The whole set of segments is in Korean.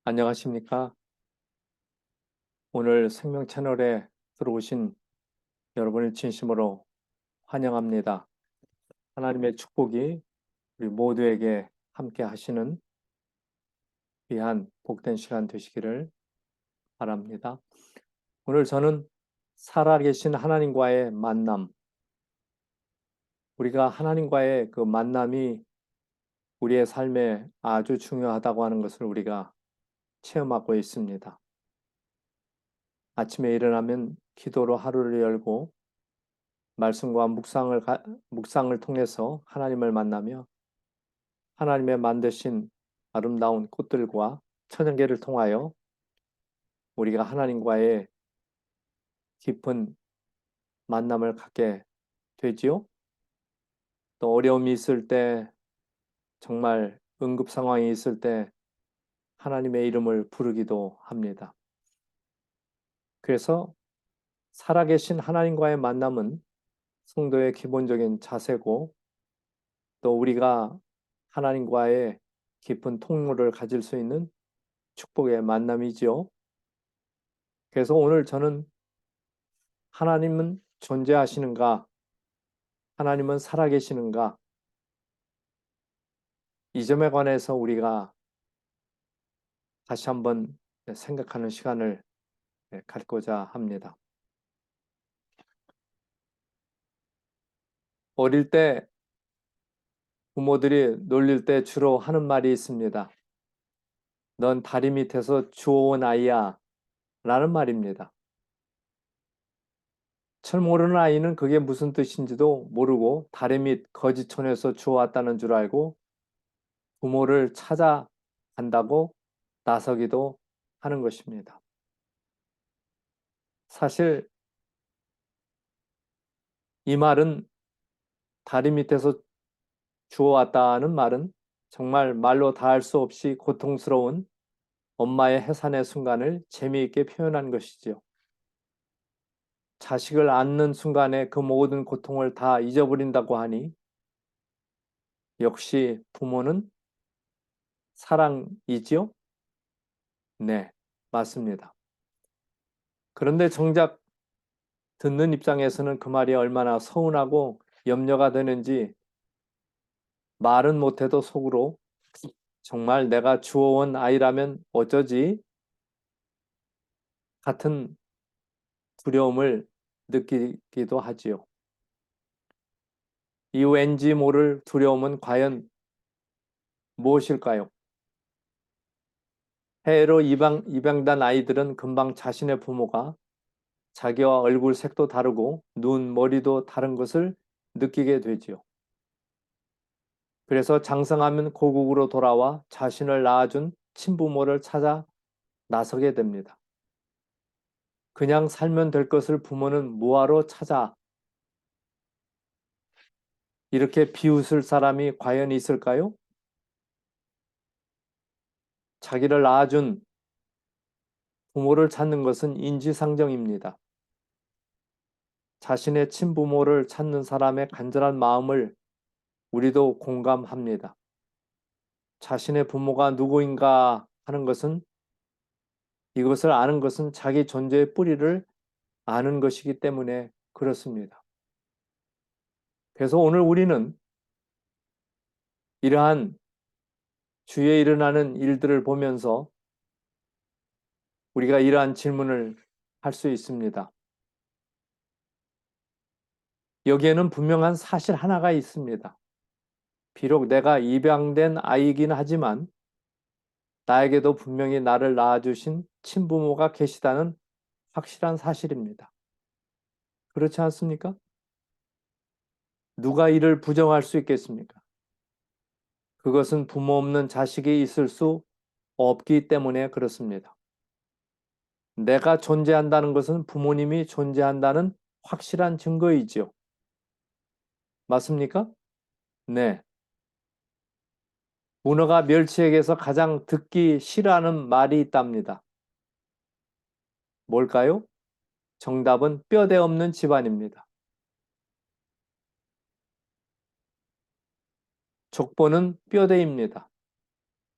안녕하십니까? 오늘 생명 채널에 들어오신 여러분을 진심으로 환영합니다. 하나님의 축복이 우리 모두에게 함께 하시는 귀한 복된 시간 되시기를 바랍니다. 오늘 저는 살아계신 하나님과의 만남, 우리가 하나님과의 그 만남이 우리의 삶에 아주 중요하다고 하는 것을 우리가 체험하고 있습니다. 아침에 일어나면 기도로 하루를 열고 말씀과 묵상을 통해서 하나님을 만나며 하나님의 만드신 아름다운 꽃들과 천연계를 통하여 우리가 하나님과의 깊은 만남을 갖게 되지요. 또 어려움이 있을 때, 정말 응급 상황이 있을 때 하나님의 이름을 부르기도 합니다. 그래서 살아계신 하나님과의 만남은 성도의 기본적인 자세고, 또 우리가 하나님과의 깊은 통로를 가질 수 있는 축복의 만남이지요. 그래서 오늘 저는 하나님은 존재하시는가, 하나님은 살아계시는가, 이 점에 관해서 우리가 다시 한번 생각하는 시간을 갖고자 합니다. 어릴 때 부모들이 놀릴 때 주로 하는 말이 있습니다. 넌 다리 밑에서 주워온 아이야 라는 말입니다. 철 모르는 아이는 그게 무슨 뜻인지도 모르고 다리 밑 거지촌에서 주워왔다는 줄 알고 부모를 찾아간다고 나서기도 하는 것입니다. 사실 이 말은, 다리 밑에서 주워왔다는 말은 정말 말로 다할 수 없이 고통스러운 엄마의 해산의 순간을 재미있게 표현한 것이지요. 자식을 안는 순간에 그 모든 고통을 다 잊어버린다고 하니 역시 부모는 사랑이지요? 네, 맞습니다. 그런데 정작 듣는 입장에서는 그 말이 얼마나 서운하고 염려가 되는지 말은 못해도 속으로 정말 내가 주워온 아이라면 어쩌지? 같은 두려움을 느끼기도 하지요. 이 왠지 모를 두려움은 과연 무엇일까요? 해외로 입양된 아이들은 금방 자신의 부모가 자기와 얼굴 색도 다르고 눈, 머리도 다른 것을 느끼게 되지요. 그래서 장성하면 고국으로 돌아와 자신을 낳아준 친부모를 찾아 나서게 됩니다. 그냥 살면 될 것을 부모는 뭐하러 찾아? 이렇게 비웃을 사람이 과연 있을까요? 자기를 낳아준 부모를 찾는 것은 인지상정입니다. 자신의 친부모를 찾는 사람의 간절한 마음을 우리도 공감합니다. 자신의 부모가 누구인가 하는 것은, 이것을 아는 것은 자기 존재의 뿌리를 아는 것이기 때문에 그렇습니다. 그래서 오늘 우리는 이러한 주위에 일어나는 일들을 보면서 우리가 이러한 질문을 할 수 있습니다. 여기에는 분명한 사실 하나가 있습니다. 비록 내가 입양된 아이이긴 하지만 나에게도 분명히 나를 낳아주신 친부모가 계시다는 확실한 사실입니다. 그렇지 않습니까? 누가 이를 부정할 수 있겠습니까? 그것은 부모 없는 자식이 있을 수 없기 때문에 그렇습니다. 내가 존재한다는 것은 부모님이 존재한다는 확실한 증거이지요. 맞습니까? 네. 문어가 멸치에게서 가장 듣기 싫어하는 말이 있답니다. 뭘까요? 정답은 뼈대 없는 집안입니다. 족보는 뼈대입니다.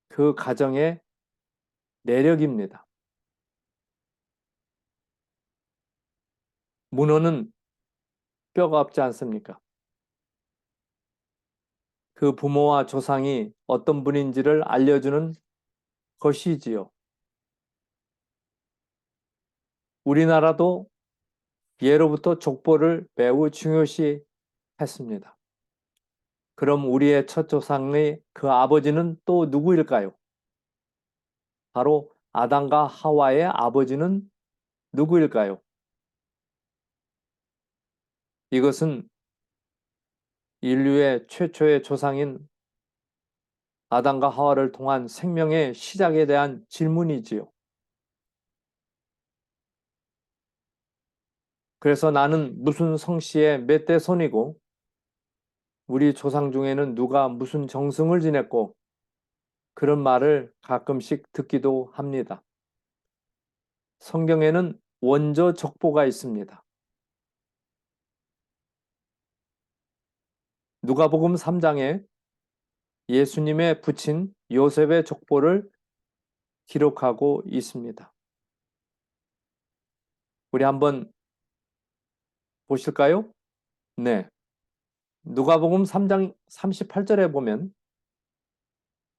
그 가정에 내력입니다. 문어는 뼈가 없지 않습니까? 그 부모와 조상이 어떤 분인지를 알려주는 것이지요. 우리나라도 예로부터 족보를 매우 중요시 했습니다. 그럼 우리의 첫 조상의 그 아버지는 또 누구일까요? 바로 아담과 하와의 아버지는 누구일까요? 이것은 인류의 최초의 조상인 아담과 하와를 통한 생명의 시작에 대한 질문이지요. 그래서 나는 무슨 성씨의 몇 대 손이고 우리 조상 중에는 누가 무슨 정승을 지냈고 그런 말을 가끔씩 듣기도 합니다. 성경에는 원조 족보가 있습니다. 누가복음 3장에 예수님의 부친 요셉의 족보를 기록하고 있습니다. 우리 한번 보실까요? 네. 누가복음 3장 38절에 보면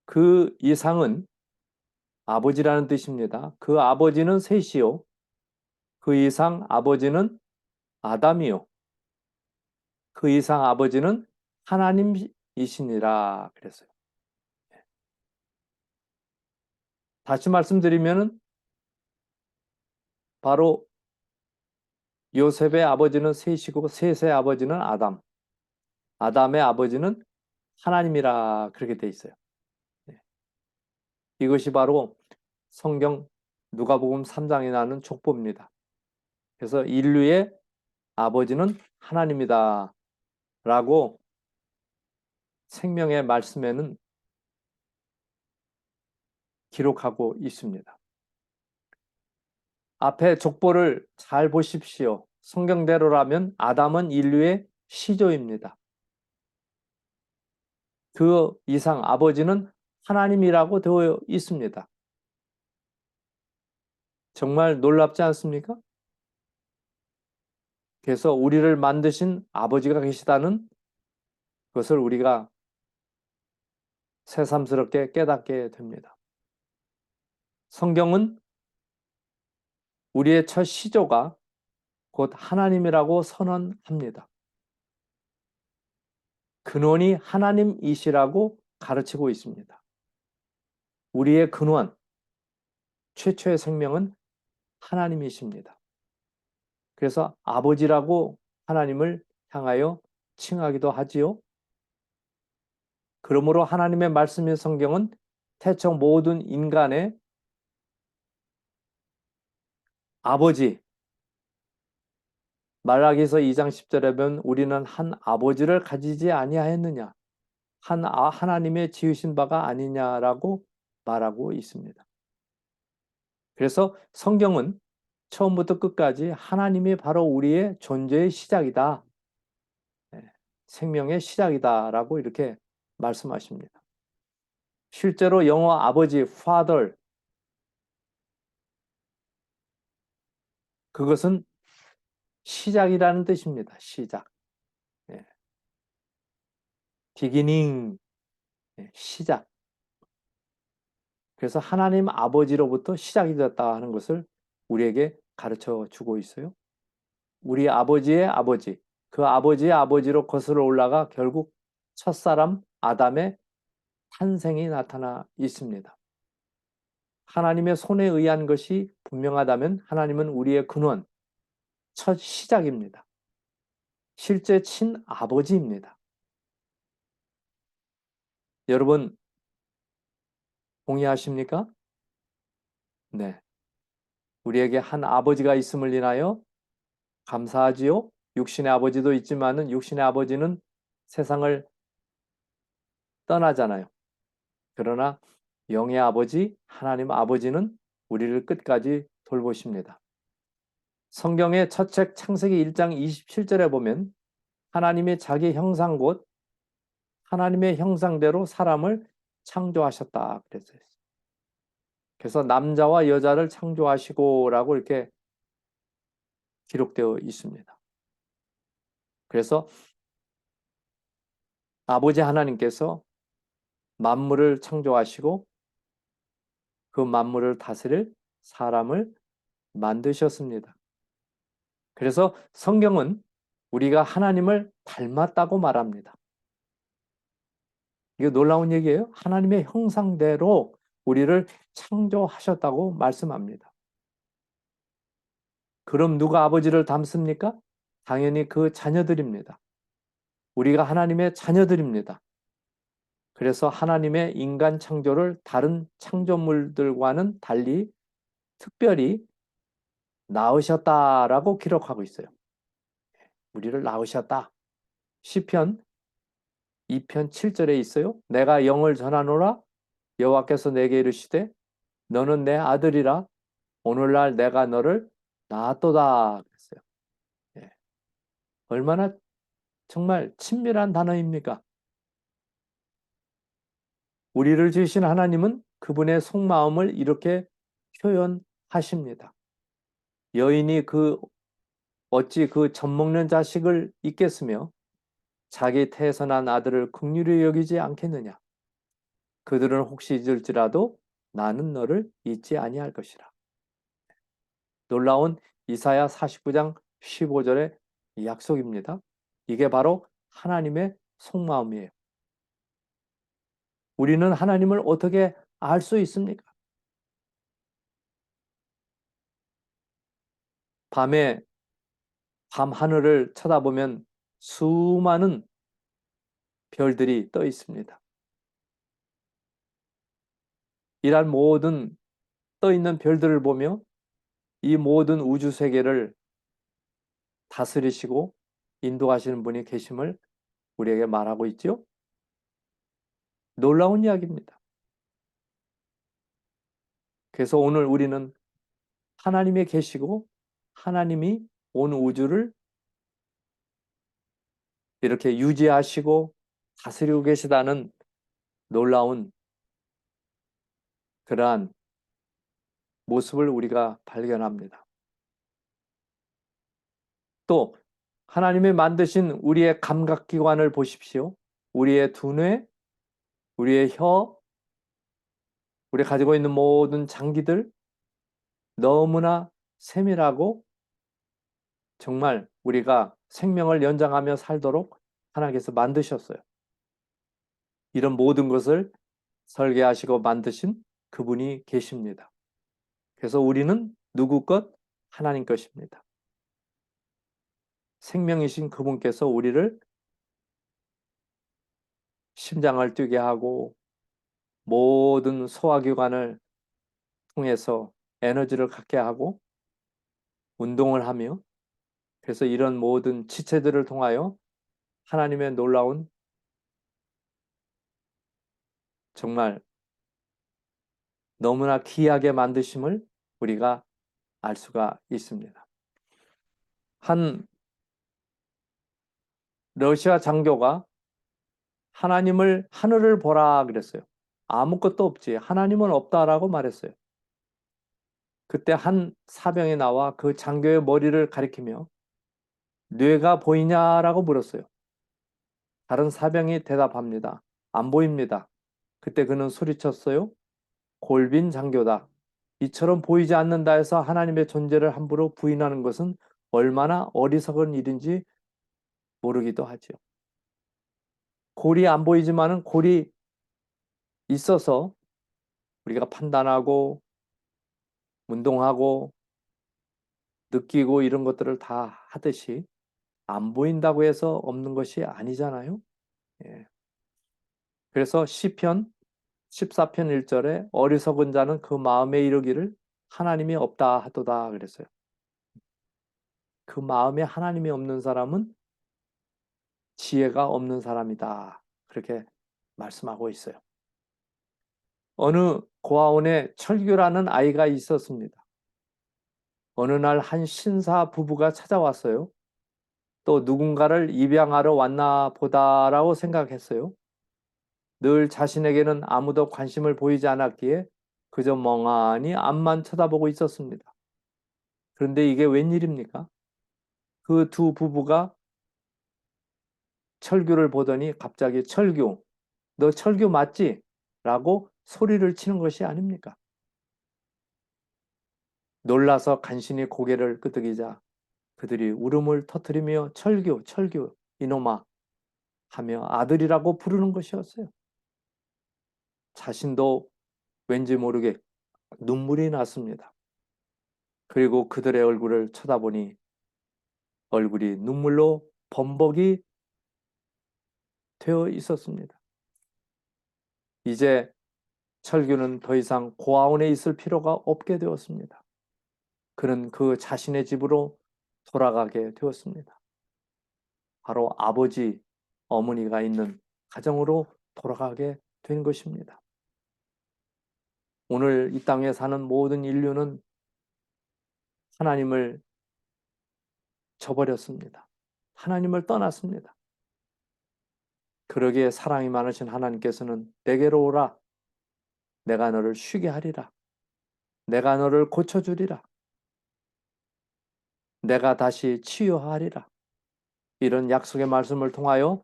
그 이상은 아버지라는 뜻입니다. 그 아버지는 셋이요. 그 이상 아버지는 아담이요. 그 이상 아버지는 하나님이시니라 그랬어요. 다시 말씀드리면 바로 요셉의 아버지는 셋이고 셋의 아버지는 아담. 아담의 아버지는 하나님이라 그렇게 돼 있어요. 이것이 바로 성경 누가복음 3장에 나오는 족보입니다. 그래서 인류의 아버지는 하나님이다 라고 생명의 말씀에는 기록하고 있습니다. 앞에 족보를 잘 보십시오. 성경대로라면 아담은 인류의 시조입니다. 그 이상 아버지는 하나님이라고 되어 있습니다. 정말 놀랍지 않습니까? 그래서 우리를 만드신 아버지가 계시다는 것을 우리가 새삼스럽게 깨닫게 됩니다. 성경은 우리의 첫 시조가 곧 하나님이라고 선언합니다. 근원이 하나님이시라고 가르치고 있습니다. 우리의 근원, 최초의 생명은 하나님이십니다. 그래서 아버지라고 하나님을 향하여 칭하기도 하지요. 그러므로 하나님의 말씀인 성경은 태초 모든 인간의 아버지, 말라기서 2장 10절에 보면 우리는 한 아버지를 가지지 아니하였느냐, 하나님의 지으신 바가 아니냐라고 말하고 있습니다. 그래서 성경은 처음부터 끝까지 하나님이 바로 우리의 존재의 시작이다. 생명의 시작이다라고 이렇게 말씀하십니다. 실제로 영어 아버지, father, 그것은 시작이라는 뜻입니다. 시작. beginning, 시작. 그래서 하나님 아버지로부터 시작이 됐다 하는 것을 우리에게 가르쳐 주고 있어요. 우리 아버지의 아버지, 그 아버지의 아버지로 거슬러 올라가 결국 첫사람 아담의 탄생이 나타나 있습니다. 하나님의 손에 의한 것이 분명하다면 하나님은 우리의 근원, 첫 시작입니다. 실제 친아버지입니다. 여러분 동의하십니까? 네. 우리에게 한 아버지가 있음을 인하여 감사하지요. 육신의 아버지도 있지만은 육신의 아버지는 세상을 떠나잖아요. 그러나 영의 아버지, 하나님 아버지는 우리를 끝까지 돌보십니다. 성경의 첫 책 창세기 1장 27절에 보면 하나님의 자기 형상 곧 하나님의 형상대로 사람을 창조하셨다 그랬어요. 그래서 남자와 여자를 창조하시고라고 이렇게 기록되어 있습니다. 그래서 아버지 하나님께서 만물을 창조하시고 그 만물을 다스릴 사람을 만드셨습니다. 그래서 성경은 우리가 하나님을 닮았다고 말합니다. 이게 놀라운 얘기예요. 하나님의 형상대로 우리를 창조하셨다고 말씀합니다. 그럼 누가 아버지를 닮습니까? 당연히 그 자녀들입니다. 우리가 하나님의 자녀들입니다. 그래서 하나님의 인간 창조를 다른 창조물들과는 달리 특별히 낳으셨다라고 기록하고 있어요. 우리를 낳으셨다. 시편 2편 7절에 있어요. 내가 영을 전하노라 여호와께서 내게 이르시되 너는 내 아들이라 오늘날 내가 너를 낳았도다 그랬어요. 예. 얼마나 정말 친밀한 단어입니까? 우리를 지으신 하나님은 그분의 속마음을 이렇게 표현하십니다. 여인이 어찌 그 젖먹는 자식을 잊겠으며 자기 태에서 난 아들을 긍휼히 여기지 않겠느냐. 그들은 혹시 잊을지라도 나는 너를 잊지 아니할 것이라. 놀라운 이사야 49장 15절의 약속입니다. 이게 바로 하나님의 속마음이에요. 우리는 하나님을 어떻게 알 수 있습니까? 밤에 밤 하늘을 쳐다보면 수많은 별들이 떠 있습니다. 이러한 모든 떠 있는 별들을 보며 이 모든 우주 세계를 다스리시고 인도하시는 분이 계심을 우리에게 말하고 있죠. 놀라운 이야기입니다. 그래서 오늘 우리는 하나님이 계시고 하나님이 온 우주를 이렇게 유지하시고 다스리고 계시다는 놀라운 그러한 모습을 우리가 발견합니다. 또 하나님이 만드신 우리의 감각기관을 보십시오. 우리의 두뇌, 우리의 혀, 우리 가지고 있는 모든 장기들 너무나 세밀하고 정말 우리가 생명을 연장하며 살도록 하나님께서 만드셨어요. 이런 모든 것을 설계하시고 만드신 그분이 계십니다. 그래서 우리는 누구 것? 하나님 것입니다. 생명이신 그분께서 우리를 심장을 뛰게 하고 모든 소화기관을 통해서 에너지를 갖게 하고 운동을 하며 그래서 이런 모든 지체들을 통하여 하나님의 놀라운 정말 너무나 귀하게 만드심을 우리가 알 수가 있습니다. 한 러시아 장교가 하늘을 보라 그랬어요. 아무것도 없지. 하나님은 없다라고 말했어요. 그때 한 사병이 나와 그 장교의 머리를 가리키며 뇌가 보이냐라고 물었어요. 다른 사병이 대답합니다. 안 보입니다. 그때 그는 소리쳤어요. 골빈 장교다. 이처럼 보이지 않는다 해서 하나님의 존재를 함부로 부인하는 것은 얼마나 어리석은 일인지 모르기도 하죠. 골이 안 보이지만은 골이 있어서 우리가 판단하고 운동하고 느끼고 이런 것들을 다 하듯이 안 보인다고 해서 없는 것이 아니잖아요. 예. 그래서 시편 14편 1절에 어리석은 자는 그 마음에 이르기를 하나님이 없다 하도다 그랬어요. 그 마음에 하나님이 없는 사람은 지혜가 없는 사람이다. 그렇게 말씀하고 있어요. 어느 고아원에 철규라는 아이가 있었습니다. 어느 날 한 신사 부부가 찾아왔어요. 또 누군가를 입양하러 왔나 보다라고 생각했어요. 늘 자신에게는 아무도 관심을 보이지 않았기에 그저 멍하니 앞만 쳐다보고 있었습니다. 그런데 이게 웬일입니까? 그 두 부부가 철규를 보더니 갑자기 철규, 너 철규 맞지? 라고 소리를 치는 것이 아닙니까? 놀라서 간신히 고개를 끄덕이자 그들이 울음을 터뜨리며 철규, 철규, 이놈아 하며 아들이라고 부르는 것이었어요. 자신도 왠지 모르게 눈물이 났습니다. 그리고 그들의 얼굴을 쳐다보니 얼굴이 눈물로 범벅이 되어 있었습니다. 이제 철규는 더 이상 고아원에 있을 필요가 없게 되었습니다. 그는 그 자신의 집으로 돌아가게 되었습니다. 바로 아버지, 어머니가 있는 가정으로 돌아가게 된 것입니다. 오늘 이 땅에 사는 모든 인류는 하나님을 저버렸습니다. 하나님을 떠났습니다. 그러기에 사랑이 많으신 하나님께서는 내게로 오라. 내가 너를 쉬게 하리라. 내가 너를 고쳐주리라. 내가 다시 치유하리라. 이런 약속의 말씀을 통하여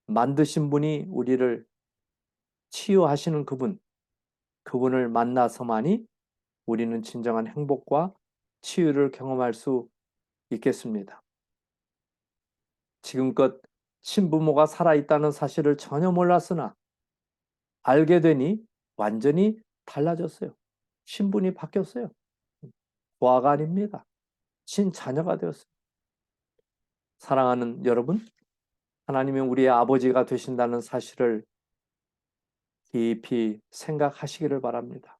만드신 분이 우리를 치유하시는 그분을 만나서만이 우리는 진정한 행복과 치유를 경험할 수 있겠습니다. 지금껏 친부모가 살아있다는 사실을 전혀 몰랐으나 알게 되니 완전히 달라졌어요. 신분이 바뀌었어요. 고아가 아닙니다. 친자녀가 되었어요. 사랑하는 여러분, 하나님이 우리의 아버지가 되신다는 사실을 깊이 생각하시기를 바랍니다.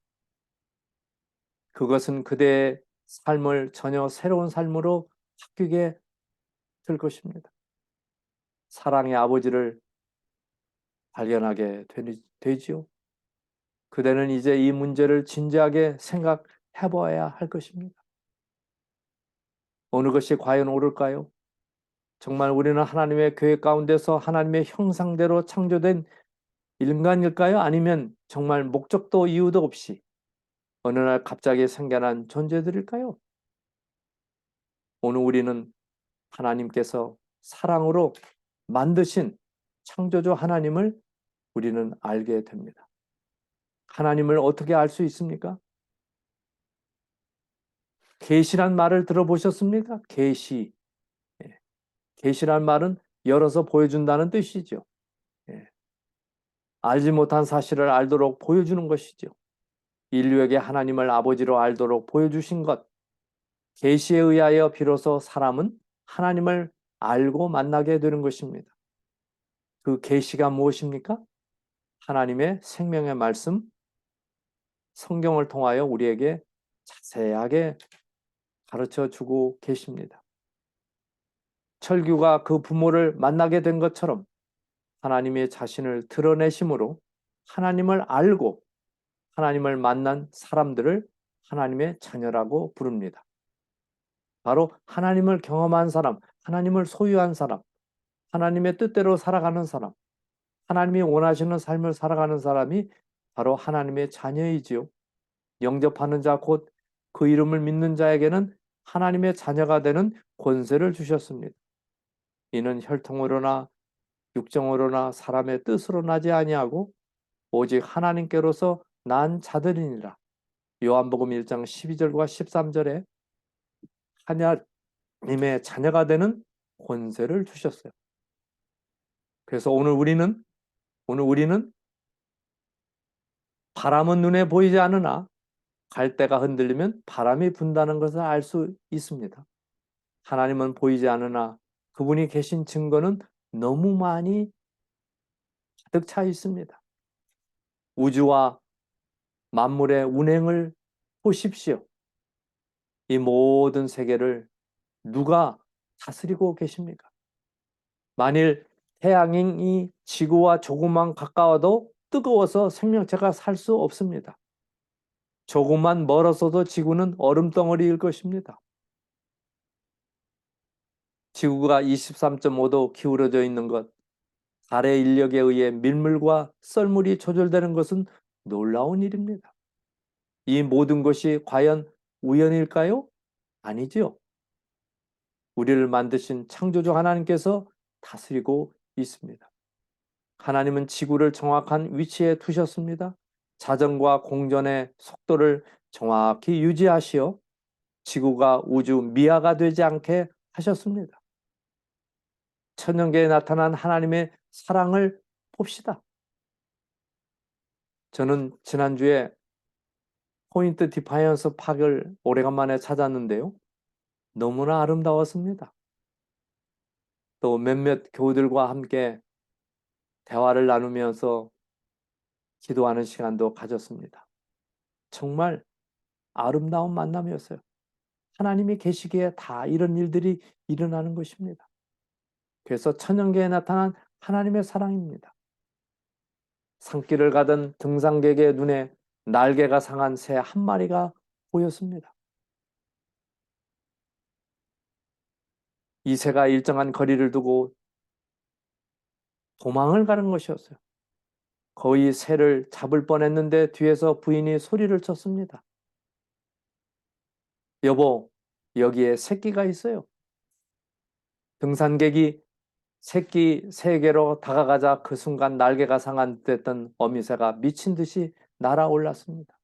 그것은 그대의 삶을 전혀 새로운 삶으로 바뀌게 될 것입니다. 사랑의 아버지를 발견하게 되지요. 그대는 이제 이 문제를 진지하게 생각해 봐야 할 것입니다. 어느 것이 과연 옳을까요? 정말 우리는 하나님의 계획 가운데서 하나님의 형상대로 창조된 인간일까요? 아니면 정말 목적도 이유도 없이 어느 날 갑자기 생겨난 존재들일까요? 오늘 우리는 하나님께서 사랑으로 만드신 창조주 하나님을 우리는 알게 됩니다. 하나님을 어떻게 알 수 있습니까? 계시란 말을 들어보셨습니까? 계시. 예. 계시란 말은 열어서 보여준다는 뜻이죠. 예. 알지 못한 사실을 알도록 보여주는 것이죠. 인류에게 하나님을 아버지로 알도록 보여주신 것. 계시에 의하여 비로소 사람은 하나님을 알고 만나게 되는 것입니다. 그 계시가 무엇입니까? 하나님의 생명의 말씀, 성경을 통하여 우리에게 자세하게 가르쳐 주고 계십니다. 철규가 그 부모를 만나게 된 것처럼 하나님의 자신을 드러내심으로 하나님을 알고 하나님을 만난 사람들을 하나님의 자녀라고 부릅니다. 바로 하나님을 경험한 사람, 하나님을 소유한 사람, 하나님의 뜻대로 살아가는 사람, 하나님이 원하시는 삶을 살아가는 사람이 바로 하나님의 자녀이지요. 영접하는 자, 곧 그 이름을 믿는 자에게는 하나님의 자녀가 되는 권세를 주셨습니다. 이는 혈통으로나 육정으로나 사람의 뜻으로 나지 아니하고 오직 하나님께로서 난 자들이니라. 요한복음 1장 12절과 13절에 하나님의 자녀가 되는 권세를 주셨어요. 그래서 오늘 우리는 바람은 눈에 보이지 않으나 갈대가 흔들리면 바람이 분다는 것을 알 수 있습니다. 하나님은 보이지 않으나 그분이 계신 증거는 너무 많이 가득 차 있습니다. 우주와 만물의 운행을 보십시오. 이 모든 세계를 누가 다스리고 계십니까? 만일 태양이 지구와 조금만 가까워도 뜨거워서 생명체가 살 수 없습니다. 조금만 멀어서도 지구는 얼음덩어리일 것입니다. 지구가 23.5도 기울어져 있는 것, 달의 인력에 의해 밀물과 썰물이 조절되는 것은 놀라운 일입니다. 이 모든 것이 과연 우연일까요? 아니지요. 우리를 만드신 창조주 하나님께서 다스리고 있습니다. 하나님은 지구를 정확한 위치에 두셨습니다. 자전과 공전의 속도를 정확히 유지하시어 지구가 우주 미아가 되지 않게 하셨습니다. 천연계에 나타난 하나님의 사랑을 봅시다. 저는 지난주에 포인트 디파이언스 팍을 오래간만에 찾았는데요. 너무나 아름다웠습니다. 또 몇몇 교우들과 함께 대화를 나누면서 기도하는 시간도 가졌습니다. 정말 아름다운 만남이었어요. 하나님이 계시기에 다 이런 일들이 일어나는 것입니다. 그래서 천연계에 나타난 하나님의 사랑입니다. 산길을 가던 등산객의 눈에 날개가 상한 새 한 마리가 보였습니다. 이 새가 일정한 거리를 두고 도망을 가는 것이었어요. 거의 새를 잡을 뻔했는데 뒤에서 부인이 소리를 쳤습니다. 여보, 여기에 새끼가 있어요. 등산객이 새끼 세계로 다가가자 그 순간 날개가 상한 듯했던 어미새가 미친 듯이 날아올랐습니다.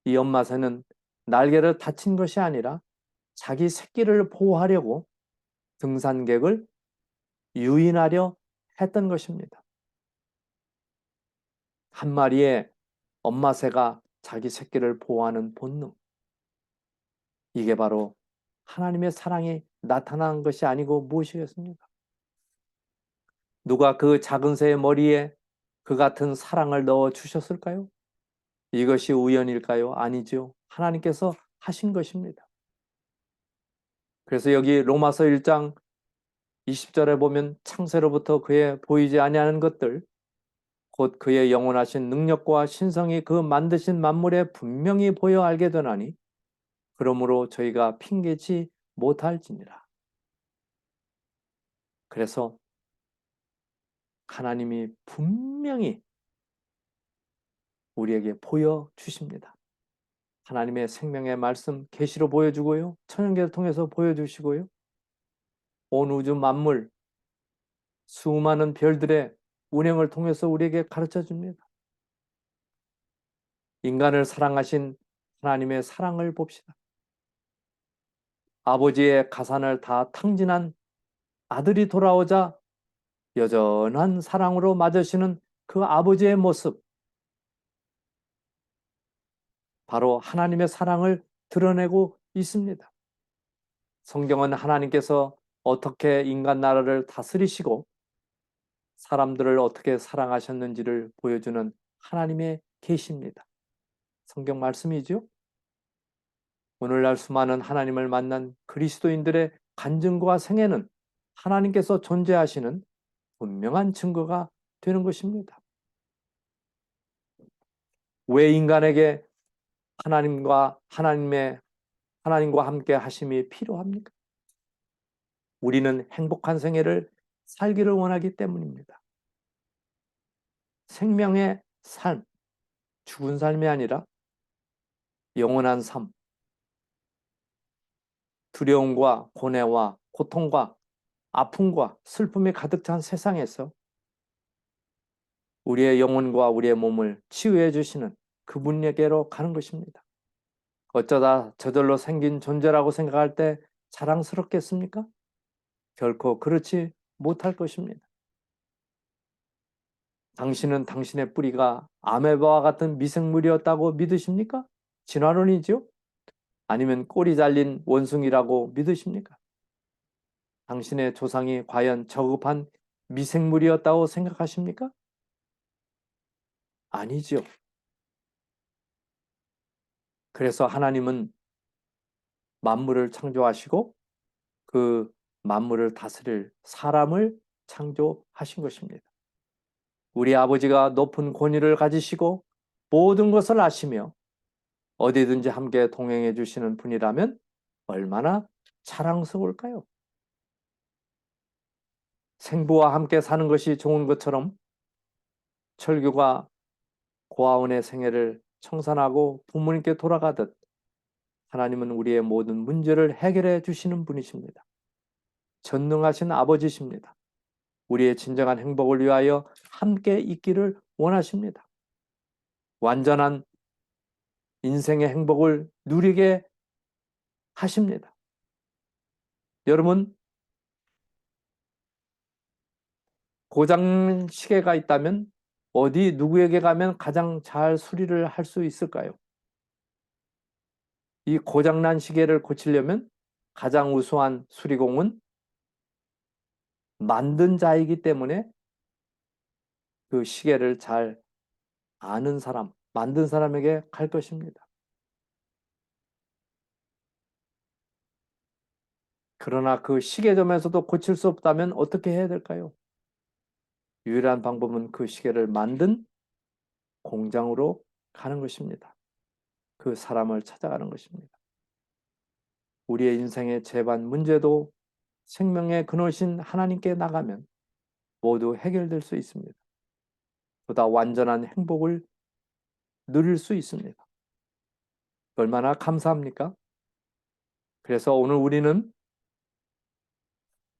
이 엄마새는 날개를 다친 것이 아니라 자기 새끼를 보호하려고 등산객을 유인하려 했던 것입니다. 한 마리의 엄마새가 자기 새끼를 보호하는 본능. 이게 바로 하나님의 사랑이 나타난 것이 아니고 무엇이겠습니까? 누가 그 작은 새의 머리에 그 같은 사랑을 넣어 주셨을까요? 이것이 우연일까요? 아니죠. 하나님께서 하신 것입니다. 그래서 여기 로마서 1장 20절에 보면 창세로부터 그의 보이지 아니하는 것들 곧 그의 영원하신 능력과 신성이 그 만드신 만물에 분명히 보여 알게 되나니 그러므로 저희가 핑계치 못할지니라. 그래서 하나님이 분명히 우리에게 보여주십니다. 하나님의 생명의 말씀 계시로 보여주고요. 천연계를 통해서 보여주시고요. 온 우주 만물 수많은 별들의 운행을 통해서 우리에게 가르쳐 줍니다. 인간을 사랑하신 하나님의 사랑을 봅시다. 아버지의 가산을 다 탕진한 아들이 돌아오자 여전한 사랑으로 맞으시는 그 아버지의 모습, 바로 하나님의 사랑을 드러내고 있습니다. 성경은 하나님께서 어떻게 인간 나라를 다스리시고 사람들을 어떻게 사랑하셨는지를 보여주는 하나님의 계시입니다. 성경 말씀이죠. 오늘날 수많은 하나님을 만난 그리스도인들의 간증과 생애는 하나님께서 존재하시는 분명한 증거가 되는 것입니다. 왜 인간에게 하나님과 함께 하심이 필요합니까? 우리는 행복한 생애를 살기를 원하기 때문입니다. 생명의 삶, 죽은 삶이 아니라 영원한 삶, 두려움과 고뇌와 고통과 아픔과 슬픔이 가득 찬 세상에서 우리의 영혼과 우리의 몸을 치유해 주시는 그분에게로 가는 것입니다. 어쩌다 저절로 생긴 존재라고 생각할 때 자랑스럽겠습니까? 결코 그렇지 못할 것입니다. 당신은 당신의 뿌리가 아메바와 같은 미생물이었다고 믿으십니까? 진화론이죠? 아니면 꼬리 잘린 원숭이라고 믿으십니까? 당신의 조상이 과연 저급한 미생물이었다고 생각하십니까? 아니죠. 그래서 하나님은 만물을 창조하시고 그 만물을 다스릴 사람을 창조하신 것입니다. 우리 아버지가 높은 권위를 가지시고 모든 것을 아시며 어디든지 함께 동행해 주시는 분이라면 얼마나 자랑스러울까요? 생부와 함께 사는 것이 좋은 것처럼 철교가 고아원의 생애를 청산하고 부모님께 돌아가듯 하나님은 우리의 모든 문제를 해결해 주시는 분이십니다. 전능하신 아버지십니다. 우리의 진정한 행복을 위하여 함께 있기를 원하십니다. 완전한 인생의 행복을 누리게 하십니다. 여러분, 고장 시계가 있다면 어디 누구에게 가면 가장 잘 수리를 할 수 있을까요? 이 고장난 시계를 고치려면 가장 우수한 수리공은 만든 자이기 때문에 그 시계를 잘 아는 사람, 만든 사람에게 갈 것입니다. 그러나 그 시계점에서도 고칠 수 없다면 어떻게 해야 될까요? 유일한 방법은 그 시계를 만든 공장으로 가는 것입니다. 그 사람을 찾아가는 것입니다. 우리의 인생의 재반 문제도 생명의 근원이신 하나님께 나가면 모두 해결될 수 있습니다. 보다 완전한 행복을 누릴 수 있습니다. 얼마나 감사합니까? 그래서 오늘 우리는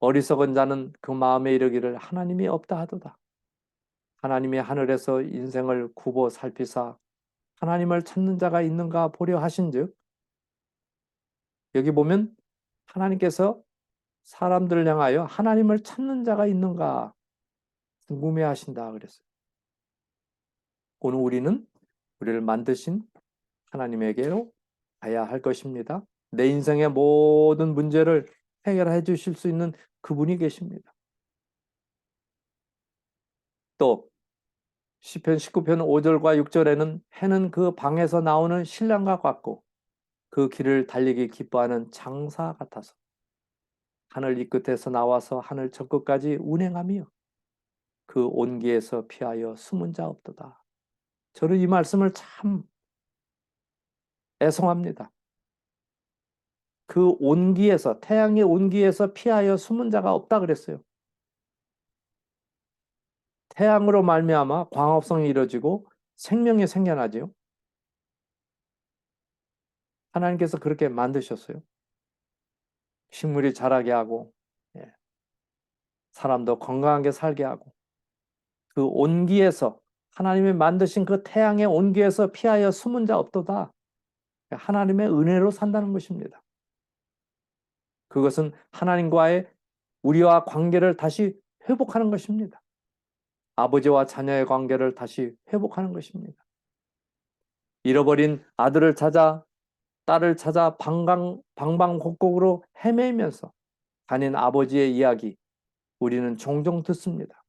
어리석은 자는 그 마음에 이르기를 하나님이 없다 하도다. 하나님이 하늘에서 인생을 굽어 살피사 하나님을 찾는 자가 있는가 보려 하신즉 여기 보면 하나님께서 사람들을 향하여 하나님을 찾는 자가 있는가 궁금해 하신다 그랬어요. 오늘 우리는 우리를 만드신 하나님에게로 가야 할 것입니다. 내 인생의 모든 문제를 해결해 주실 수 있는 그분이 계십니다. 또 시편 19편 5절과 6절에는 해는 그 방에서 나오는 신랑과 같고 그 길을 달리기 기뻐하는 장사 같아서 하늘 이 끝에서 나와서 하늘 저 끝까지 운행하며 그 온기에서 피하여 숨은 자 없도다. 저는 이 말씀을 참 애송합니다. 그 온기에서 태양의 온기에서 피하여 숨은 자가 없다 그랬어요. 태양으로 말미암아 광합성이 이루어지고 생명이 생겨나지요. 하나님께서 그렇게 만드셨어요. 식물이 자라게 하고 사람도 건강하게 살게 하고 그 온기에서 하나님이 만드신 그 태양의 온기에서 피하여 숨은 자 없도다. 하나님의 은혜로 산다는 것입니다. 그것은 하나님과의 우리와 관계를 다시 회복하는 것입니다. 아버지와 자녀의 관계를 다시 회복하는 것입니다. 잃어버린 아들을 찾아 딸을 찾아 방방곡곡으로 헤매면서 다닌 아버지의 이야기 우리는 종종 듣습니다.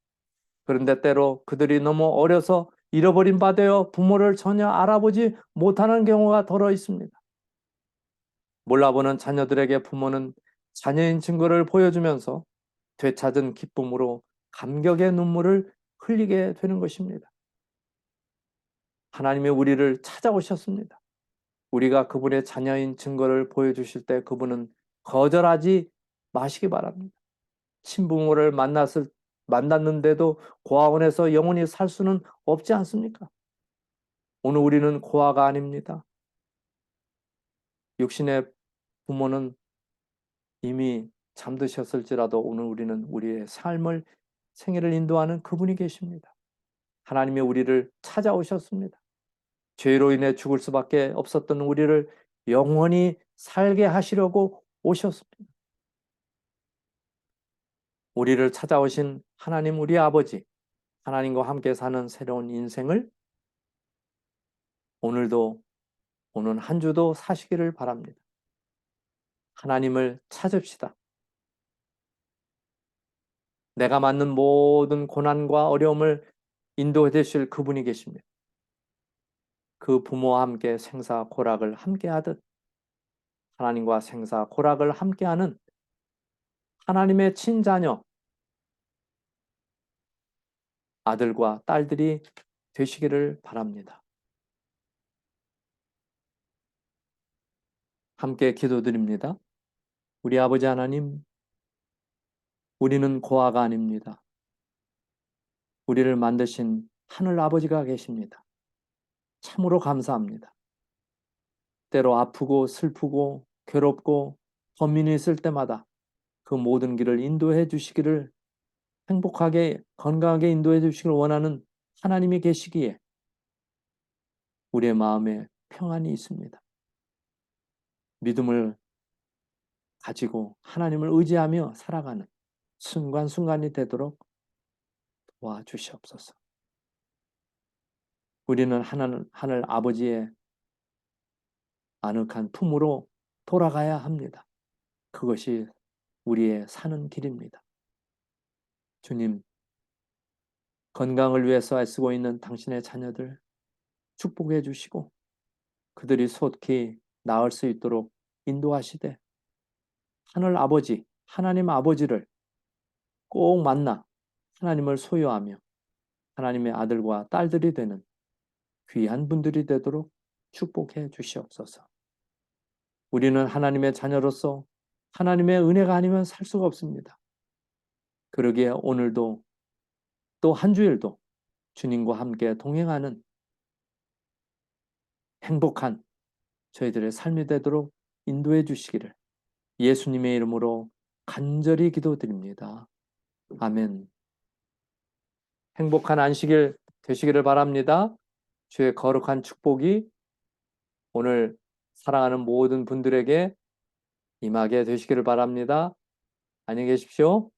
그런데 때로 그들이 너무 어려서 잃어버린 바 되어 부모를 전혀 알아보지 못하는 경우가 더러 있습니다. 몰라보는 자녀들에게 부모는 자녀인 증거를 보여주면서 되찾은 기쁨으로 감격의 눈물을 흘리게 되는 것입니다. 하나님이 우리를 찾아오셨습니다. 우리가 그분의 자녀인 증거를 보여주실 때 그분은 거절하지 마시기 바랍니다. 친부모를 만났는데도 고아원에서 영원히 살 수는 없지 않습니까? 오늘 우리는 고아가 아닙니다. 육신의 부모는 이미 잠드셨을지라도 오늘 우리는 우리의 생애를 인도하는 그분이 계십니다. 하나님이 우리를 찾아오셨습니다. 죄로 인해 죽을 수밖에 없었던 우리를 영원히 살게 하시려고 오셨습니다. 우리를 찾아오신 하나님 우리 아버지, 하나님과 함께 사는 새로운 인생을 오늘도 오는 한 주도 사시기를 바랍니다. 하나님을 찾읍시다. 내가 맞는 모든 고난과 어려움을 인도해 주실 그분이 계십니다. 그 부모와 함께 생사 고락을 함께 하듯 하나님과 생사 고락을 함께하는 하나님의 친자녀 아들과 딸들이 되시기를 바랍니다. 함께 기도드립니다. 우리 아버지 하나님, 우리는 고아가 아닙니다. 우리를 만드신 하늘 아버지가 계십니다. 참으로 감사합니다. 때로 아프고 슬프고 괴롭고 고민이 있을 때마다 그 모든 길을 인도해 주시기를, 행복하게 건강하게 인도해 주시기를 원하는 하나님이 계시기에 우리의 마음에 평안이 있습니다. 믿음을 가지고 하나님을 의지하며 살아가는 순간순간이 되도록 도와주시옵소서. 우리는 하늘 아버지의 아늑한 품으로 돌아가야 합니다. 그것이 우리의 사는 길입니다. 주님, 건강을 위해서 애쓰고 있는 당신의 자녀들 축복해 주시고 그들이 속히 나을 수 있도록 인도하시되, 하늘 아버지, 하나님 아버지를 꼭 만나 하나님을 소유하며 하나님의 아들과 딸들이 되는 귀한 분들이 되도록 축복해 주시옵소서. 우리는 하나님의 자녀로서 하나님의 은혜가 아니면 살 수가 없습니다. 그러기에 오늘도 또 한 주일도 주님과 함께 동행하는 행복한 저희들의 삶이 되도록 인도해 주시기를 예수님의 이름으로 간절히 기도드립니다. 아멘. 행복한 안식일 되시기를 바랍니다. 주의 거룩한 축복이 오늘 사랑하는 모든 분들에게 임하게 되시기를 바랍니다. 안녕히 계십시오.